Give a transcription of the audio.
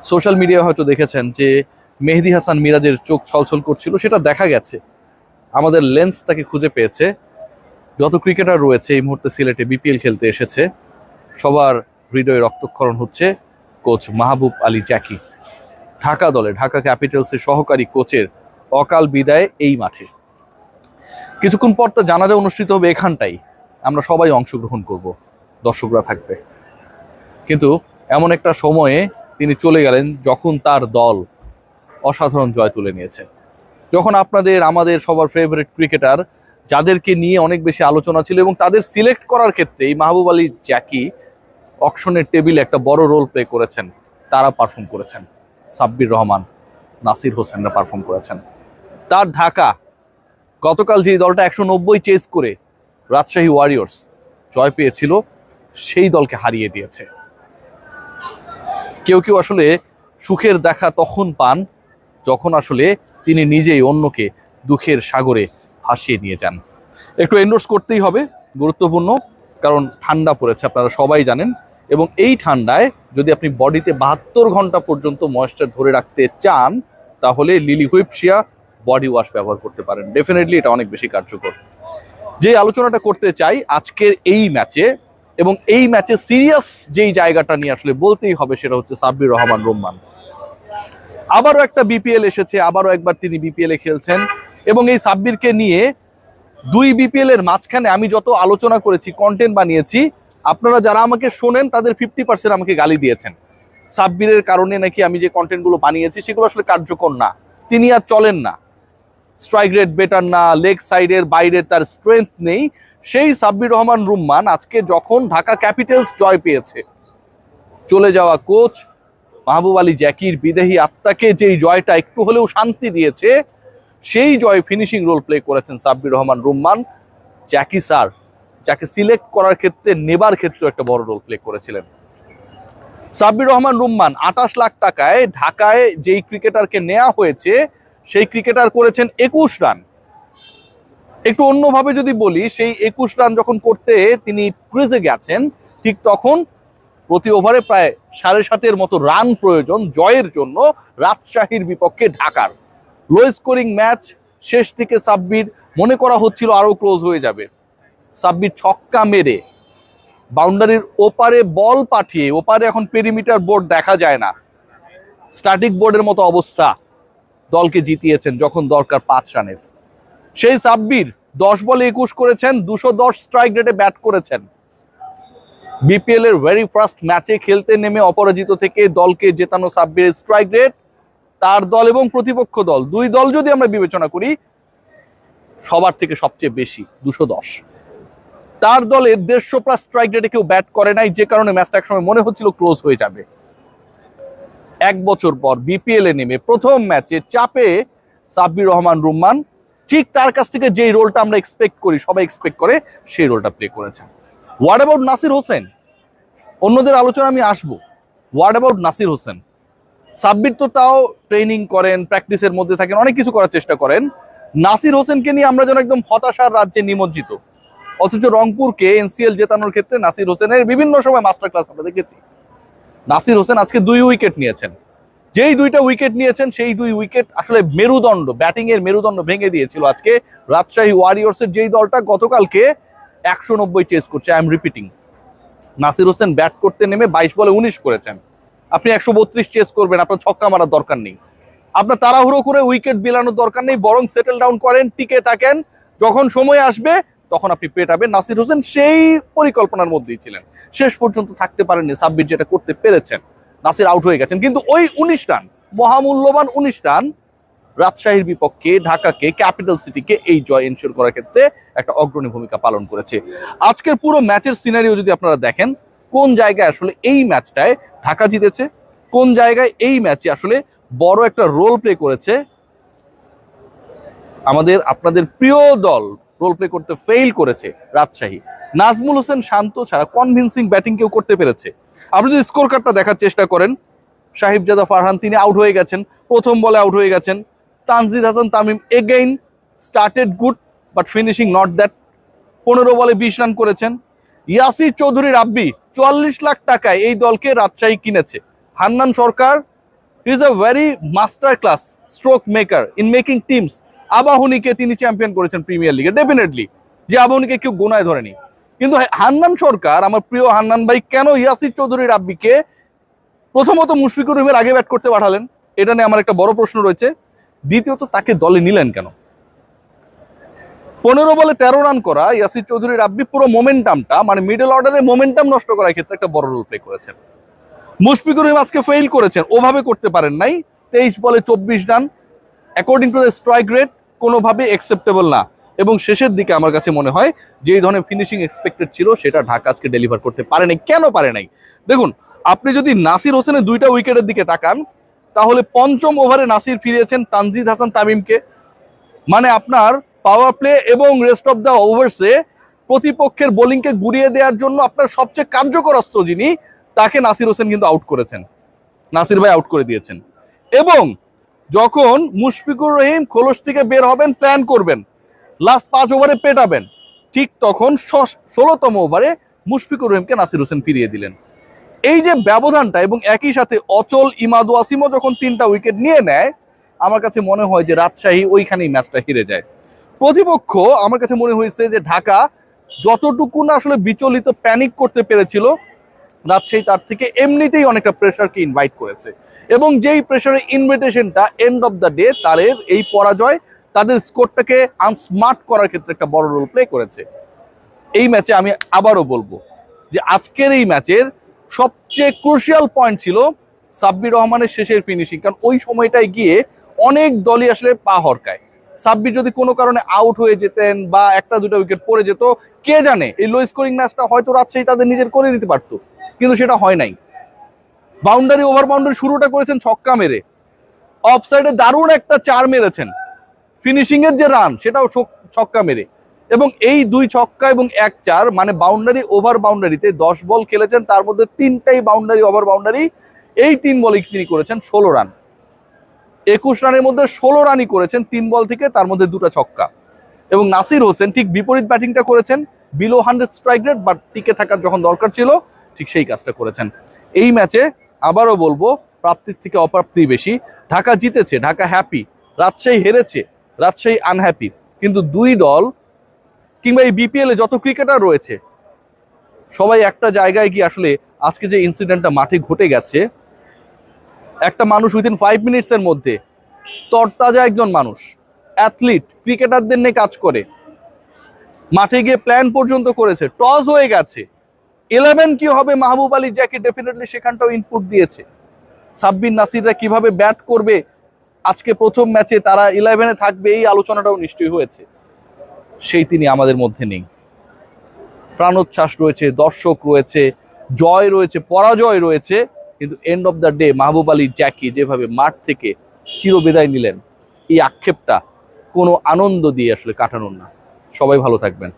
Social media হয়তো দেখেছেন যে মেহেদী হাসান মিরাজের চোখ ছলছল করছিল, সেটা দেখা গেছে। আমাদের লেন্স তাকে খুঁজে পেয়েছে। যত ক্রিকেটার রয়েছে এই মুহূর্তে সিলেটে বিপিএল খেলতে এসেছে, সবার হৃদয়ে রক্তক্ষরণ হচ্ছে কোচ মাহবুব আলী জ্যাকি। ঢাকা দলে, ঢাকা ক্যাপিটালসের সহকারী কোচের অকাল বিদায় এই মাঠে। কিছুক্ষণ পর তো জানাজা অনুষ্ঠিত হবে এখানটাই, আমরা সবাই অংশগ্রহণ করব, দর্শকরা থাকবে। কিন্তু এমন একটা সময়ে তিনি চলে গেলেন যখন তার দল অসাধারণ জয় তুলে নিয়েছে, যখন আপনাদের আমাদের সবার ফেভারিট ক্রিকেটার যাদেরকে নিয়ে অনেক বেশি আলোচনা ছিল এবং তাদের সিলেক্ট করার ক্ষেত্রে এই মাহবুব আলী জ্যাকি অকশনের টেবিলে একটা বড় রোল প্লে করেছেন, তারা পারফর্ম করেছেন। সাব্বির রহমান, নাসির হোসেনরা পারফর্ম করেছেন। তার ঢাকা গতকাল যে দলটা 190 চেস করে রাজশাহী ওয়ারিয়র্স জয় পেয়েছিল, সেই দলকে হারিয়ে দিয়েছে। কেউ কেউ আসলে সুখের দেখা তখন পান যখন আসলে তিনি নিজেই অন্যকে দুঃখের সাগরে ভাসিয়ে নিয়ে যান। একটু এন্ডোর্স করতেই হবে, গুরুত্বপূর্ণ, কারণ ঠান্ডা পড়েছে, আপনারা সবাই জানেন। এবং এই ঠান্ডায় যদি আপনি বডিতে 72 ঘন্টা পর্যন্ত ময়েশ্চার ধরে রাখতে চান, তাহলে লিলি হুইপশিয়া বডি ওয়াশ ব্যবহার করতে পারেন। ডেফিনেটলি এটা অনেক বেশি কার্যকর। যে আলোচনাটা করতে চাই আজকের এই ম্যাচে, এবং এই ম্যাচে সিরিয়াস যেই জায়গাটা নিয়ে আসলে বলতেই হবে, সেটা হচ্ছে সাব্বির রহমান রুম্মান। আবারও একটা বিপিএল এসেছে, আবারও একবার তিনি বিপিএল এ খেলছেন। এবং এই সাব্বিরকে নিয়ে দুই বিপিএল এর মাঝখানে আমি যত আলোচনা করেছি, কন্টেন্ট বানিয়েছি, আপনারা যারা আমাকে শোনেন তাদের 50% আমাকে গালি দিয়েছেন। সাব্বিরের কারণে নাকি আমি যে কন্টেন্টগুলো বানিয়েছি সেগুলো আসলে কার্যকর না, তিনি আর চলেন না, স্ট্রাইক রেট বেটার না, লেগ সাইডের বাইরে তার স্ট্রেংথ নেই। সেই সাব্বির রহমান রুম্মান আজকে যখন ঢাকা ক্যাপিটালস জয় পেয়েছে, চলে যাওয়া কোচ মাহবুব আলী জ্যাকির বিদেহী আত্মাকে যেই জয়টা একটু হলেও শান্তি দিয়েছে, সেই জয় ফিনিশিং রোল প্লে করেছেন সাব্বির রহমান রুম্মান। জ্যাকি স্যার যাকে সিলেক্ট করার ক্ষেত্রে, নেবার ক্ষেত্রে একটা বড় রোল প্লে করেছিলেন। সাব্বির রহমান রুম্মান 28 লাখ টাকায় ঢাকায় যেই ক্রিকেটারকে নেওয়া হয়েছে, সেই ক্রিকেটার করেছেন 21 রান। একটু অন্যভাবে যদি বলি, সেই 21 রান যখন করতে তিনি ক্রিজে গেছেন, ঠিক তখন প্রতি ওভারে প্রায় 7.5-এর মতো রান প্রয়োজন জয়ের জন্য রাজশাহীর বিপক্ষে ঢাকার। লো স্কোরিং ম্যাচ, শেষ দিকে সাব্বির মনে করা হচ্ছিল আরো ক্লোজ হয়ে যাবে। সাব্বির ছক্কা মেরে বাউন্ডারির ওপারে বল পাঠিয়ে, ওপারে এখন পেরিমিটার বোর্ড দেখা যায় না, স্ট্যাটিক বোর্ডের মতো অবস্থা, দলকে জিতিয়েছেন যখন দরকার 5 রানের। সেই সাব্বির 10 বলে 21 করেছেন, 210 স্ট্রাইক রেটে ব্যাট করেছেন। বিপিএল এর ভেরি ফার্স্ট ম্যাচে খেলতে নেমে অপরাজিত থেকে দলকে জেতানো সাব্বিরের স্ট্রাইক রেট, তার দল এবং প্রতিপক্ষ দল, দুই দল যদি আমরা বিবেচনা করি, সবার থেকে সবচেয়ে বেশি 210। তার দলের 150+ স্ট্রাইক রেটে কেউ ব্যাট করে নাই, যে কারণে ম্যাচটা একসময় মনে হচ্ছিল ক্লোজ হয়ে যাবে। 1 বছর পর বিপিএল এ নেমে প্রথম ম্যাচে চাপে সাব্বির রহমান রুম্মান ঠিক তার কাছ থেকে যেই রোলটা আমরা এক্সপেক্ট করি, সবাই এক্সপেক্ট করে, সেই রোলটা প্লে করেছেন। What about Nasir Hossain? অন্যদের আলোচনা আমি আসবো। What about Nasir Hossain? সাব্বির তো তাও ট্রেনিং করেন, প্র্যাকটিসের মধ্যে থাকেন, অনেক কিছু করার চেষ্টা করেন। নাসির হোসেনকে নিয়ে আমরা যেন একদম হতাশার রাজ্যে নিমজ্জিত, অথচ রংপুরকে এনসিএল জেতানোর ক্ষেত্রে নাসির হোসেনের বিভিন্ন সময় মাস্টার ক্লাস আমরা দেখেছি। নাসির হোসেন আজকে 2 উইকেট নিয়েছেন। যেই 2টা উইকেট নিয়েছেন, সেই 2 উইকেট আসলে মেরুদণ্ড, ব্যাটিং এর মেরুদণ্ড ভেঙে দিয়েছিল আজকে রাজশাহী ওয়ারিয়র্সের, যেই দলটা গতকালকে 190 চেস করছে। I am repeating, Nasir Hossain bat করতে নেমে 22 বলে 19 করেছেন। আপনি 132 চেস করবেন, আপনার ছক্কা মারার দরকার নেই, আপনার তাড়াহুড়ো করে উইকেট বিলানোর দরকার নেই, বরং সেটেল ডাউন করেন, টিকে থাকেন, যখন সময় আসবে তখন আপনি পেটাবেন। নাসির হোসেন সেই পরিকল্পনার মধ্যেই ছিলেন, শেষ পর্যন্ত থাকতে পারেননি। সাব্বির যেটা করতে পেরেছেন, নাসির আউট হয়ে গেছেন, কিন্তু ওই 19 রান, মহামূল্যবান 19 রান, রাজশাহীর বিপক্ষে ঢাকাকে, ক্যাপিটাল সিটিকে এই জয় এনশিওর করার ক্ষেত্রে একটা অগ্রণী ভূমিকা পালন করেছে। আজকের পুরো ম্যাচের সিনারিও যদি আপনারা দেখেন, কোন জায়গায় আসলে এই ম্যাচটায় ঢাকা জিতেছে, কোন জায়গায় এই ম্যাচে আসলে বড় একটা রোল প্লে করেছে আমাদের আপনাদের প্রিয় দল, রোল প্লে করতে ফেইল করেছে রাজশাহী। নাজমুল হোসেন শান্ত ছাড়া কনভিন্সিং ব্যাটিং কেউ করতে পেরেছে? আপনি যদি স্কোর কার্ডটা দেখার চেষ্টা করেন, সাহিবজাদা ফারহান তিনি আউট হয়ে গেছেন, প্রথম বলে আউট হয়ে গেছেন। Tanzid Hasan Tamim again started good but finishing not that, 15 বলে 20 রান করেছেন। ইয়াসির চৌধুরী রাব্বি 44 লাখ টাকায় এই দলকে রাজশাহী কিনেছে। Hannan Sarkar he is a very master class stroke maker in making teams. আবাহনীকে তিনি চ্যাম্পিয়ন করেছেন প্রিমিয়ার লিগে, ডেফিনেটলি, যে আবাহনীকে কেউ গোনায় ধরেনি। কিন্তু হান্নান সরকার, আমার প্রিয় হান্নান ভাই, কেন ইয়াসির চৌধুরী রাব্বিকে প্রথমত মুশফিকুর রহিমের আগে ব্যাট করতে পাঠালেন, এটা নিয়ে আমার একটা বড় প্রশ্ন রয়েছে। দ্বিতীয়ত তাকে দলে নিলেন কেন? 15 বলে 13 রান করা ইয়াসির চৌধুরী রাব্বি পুরো মোমেন্টামটা, মানে মিডল অর্ডারের মোমেন্টাম নষ্ট করার ক্ষেত্রে একটা বড় রোল প্লে করেছেন। মুশফিকুর রহিম আজকে ফেইল করেছেন, ওভাবে করতে পারেন নাই। 23 বলে 24 run according to the strike rate কোনোভাবে অ্যাকসেপ্টেবল না। এবং শেষের দিকে আমার কাছে মনে হয় যে এই ধরনের ফিনিশিং এক্সপেক্টেড ছিল সেটা ঢাকা আজকে ডেলিভার করতে পারে নাই। কেন পারে নাই? দেখুন, আপনি যদি নাসির হোসেনের 2টা উইকেটের দিকে তাকান, তাহলে 5ম ওভারে নাসির ফিরিয়েছেন তানজিদ হাসান তামিমকে। মানে আপনার পাওয়ার প্লে এবং রেস্ট অফ দ্য ওভার্সে প্রতিপক্ষের বোলিংকে গুড়িয়ে দেওয়ার জন্য আপনার সবচেয়ে কার্যকর অস্ত্র যিনি, তাকে নাসির হোসেন কিন্তু আউট করেছেন, নাসির ভাই আউট করে দিয়েছেন। এবং যখন মুশফিকুর রহিম খোলস থেকে বের হবেন, প্ল্যান করবেন, লাস্ট 5 ওভারে পেটাবেন, ঠিক তখন 16তম ওভারে মুশফিকুর রহিমকে নাসির হোসেন ফিরিয়ে দিলেন। এই যে ব্যবধানটা, এবং একই সাথে অচল ইমাদু ওয়াসিমও যখন 3টা উইকেট নিয়ে নেয়, আমার কাছে মনে হয় যে রাজশাহী ওইখানেই ম্যাচটা হেরে যায়। প্রতিপক্ষ, আমার কাছে মনে হয়েছে যে ঢাকা যতটুকু না আসলে বিচলিত প্যানিক করতে পেরেছিল, রাজশাহী তার থেকে এমনিতেই অনেকটা প্রেশারকে ইনভাইট করেছে। এবং যেই প্রেশারের ইনভিটেশনটা এন্ড অফ দ্য ডে তাদের এই পরাজয় তাদের স্কোরটাকে আনস্মার্ট করার ক্ষেত্রে একটা বড় রোল প্লে করেছে। এই ম্যাচে আমি আবারও বলবো যে আজকের এই ম্যাচের সবচেয়ে ক্রুশিয়াল পয়েন্ট ছিল সাব্বির রহমানের শেষের ফিনিশিং। কারণ ওই সময়টায় গিয়ে অনেক দলই আসলে পা হরকায়। সাব্বির যদি কোনো কারণে আউট হয়ে যেতেন বা 1-2টা উইকেট পড়ে যেত, কে জানে এই লো স্কোরিং ম্যাচটা হয়তো রাজশাহী তাদের নিজের করে নিতে পারতো, কিন্তু সেটা হয় নাই। বাউন্ডারি ওভার বাউন্ডারি শুরুটা করেছেন ছক্কা মেরে, অফ সাইডে দারুণ একটা 4 মেরেছেন, ফিনিশিং এর যে রান সেটাও ছক্কা মেরে। এবং এই 2 ছক্কা এবং 1 4, মানে বাউন্ডারি ওভার বাউন্ডারিতে 10 বল খেলেছেন, তার মধ্যে 3টাই বাউন্ডারি ওভার বাউন্ডারি। এই 3 বলেই তিনি করেছেন 16 রান। 21 রানের মধ্যে 16 রানই করেছেন 3 বল থেকে, তার মধ্যে 2টা ছক্কা। এবং নাসির হোসেন ঠিক বিপরীত ব্যাটিংটা করেছেন, বিলো 100 স্ট্রাইক রেট, বাট টিকে থাকার যখন দরকার ছিল ঠিক সেই কাজটা করেছেন। এই ম্যাচে আবারও বলবো, প্রাপ্তির থেকে অপ্রাপ্তি বেশি। ঢাকা জিতেছে, ঢাকা হ্যাপি, রাজশাহী হেরেছে, রাজশাহী আনহ্যাপি। কিন্তু দুই দল কিংবা এই বিপিএল এ যত ক্রিকেটার রয়েছে সবাই একটা জায়গায় গিয়ে আসলে আজকে যে ইনসিডেন্টটা মাঠে ঘটে গেছে, একটা মানুষ উইদিন 5 মিনিটসের মধ্যে তরতাজা একজন মানুষ, অ্যাথলিট, ক্রিকেটারদের নিয়ে কাজ করে, মাঠে গিয়ে প্ল্যান পর্যন্ত করেছে, টস হয়ে গেছে, 11 কি হবে মাহবুব আলী জ্যাকি ডেফিনেটলি সেখানটাও ইনপুট দিয়েছে। সাব্বির নাসিররা কিভাবে ব্যাট করবে আজকে প্রথম ম্যাচে, তারা 11-এ থাকবে, এই আলোচনাটাও নিশ্চয়ই হয়েছে। সেই তিনি আমাদের মধ্যে নেই। প্রাণোচ্ছ্বাস রয়েছে, দর্শক রয়েছে, জয় রয়েছে, পরাজয় রয়েছে, কিন্তু এন্ড অফ দ্য ডে মাহবুব আলী জ্যাকি যেভাবে মাঠ থেকে চিরবিদায় নিলেন, এই আক্ষেপটা কোনো আনন্দ দিয়ে আসলে কাটানোর না। সবাই ভালো থাকবেন।